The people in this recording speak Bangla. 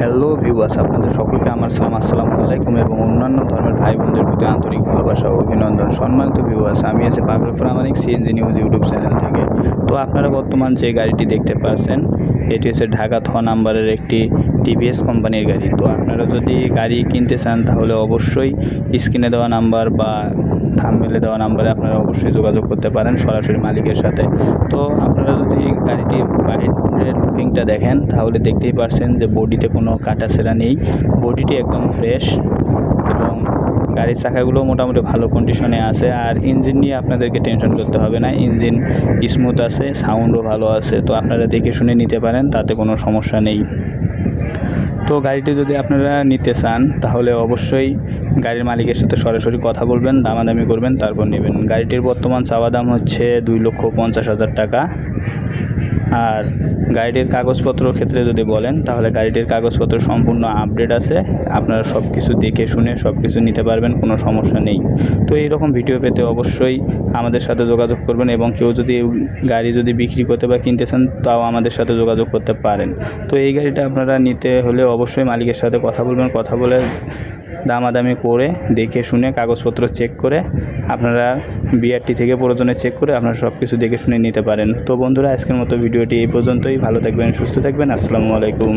হ্যালো ভিউয়ার্স, আপনাদের সকলকে আমার সালাম, আসসালামু আলাইকুম এবং অন্যান্য ধর্মের ভাই বোনদের প্রতি আন্তরিক ভালোবাসা ও অভিনন্দন। সম্মানিত ভিউয়ার্স, আমি আছি পাগল প্রামাণিক সিএনজি নিউজ ইউটিউব চ্যানেল থেকে। তো আপনারা বর্তমান যে গাড়িটি দেখতে পাচ্ছেন, এটি হচ্ছে ঢাকা নাম্বারের একটি টিভিএস কোম্পানির গাড়ি। তো আপনারা যদি গাড়ি কিনতে চান তাহলে অবশ্যই স্ক্রিনে দেওয়া নাম্বার বা থাম্বনেলে দেওয়া নাম্বারে আপনারা অবশ্যই যোগাযোগ করতে পারেন সরাসরি মালিকের সাথে। তো আপনারা যদি গাড়িটির বাইরের লুকিংটা দেখেন তাহলে দেখতেই পারছেন যে বডিতে কোনো কাটাছেঁড়া নেই, বডিটি একদম ফ্রেশ এবং গাড়ির চাকাগুলো মোটামুটি ভালো কন্ডিশনে আছে। আর ইঞ্জিন নিয়ে আপনাদেরকে টেনশন করতে হবে না, ইঞ্জিন স্মুথ আছে, সাউন্ডও ভালো আছে। তো আপনারা দেখে শুনে নিতে পারেন, তাতে কোনো সমস্যা নেই। তো গাড়িটি যদি আপনারা নিতে চান তাহলে অবশ্যই গাড়ির মালিকের সাথে সরাসরি কথা বলবেন, দামাদামি করবেন, তারপর নেবেন। গাড়িটির বর্তমান চাওয়া দাম হচ্ছে 2,50,000 টাকা। আর গাড়িটির কাগজপত্রের ক্ষেত্রে যদি বলেন তাহলে গাড়িটির কাগজপত্র সম্পূর্ণ আপডেট আছে, আপনারা সব কিছু দেখে শুনে সব কিছু নিতে পারবেন, কোনো সমস্যা নেই। তো এইরকম ভিডিও পেতে অবশ্যই আমাদের সাথে যোগাযোগ করবেন এবং কেউ যদি গাড়ি যদি বিক্রি করতে বা কিনতে চান তাও আমাদের সাথে যোগাযোগ করতে পারেন। তো এই গাড়িটা আপনারা নিতে হলে অবশ্যই মালিকের সাথে কথা বলবেন, কথা বলে দামাদামি করে দেখে শুনে কাগজপত্র চেক করে আপনারা বিআরটি থেকে প্রয়োজনে চেক করে আপনারা সব কিছু দেখে শুনে নিতে পারেন। তো বন্ধুরা, আজকের মতো ভিডিওটি এই পর্যন্তই। ভালো থাকবেন, সুস্থ থাকবেন। আসসালামু আলাইকুম।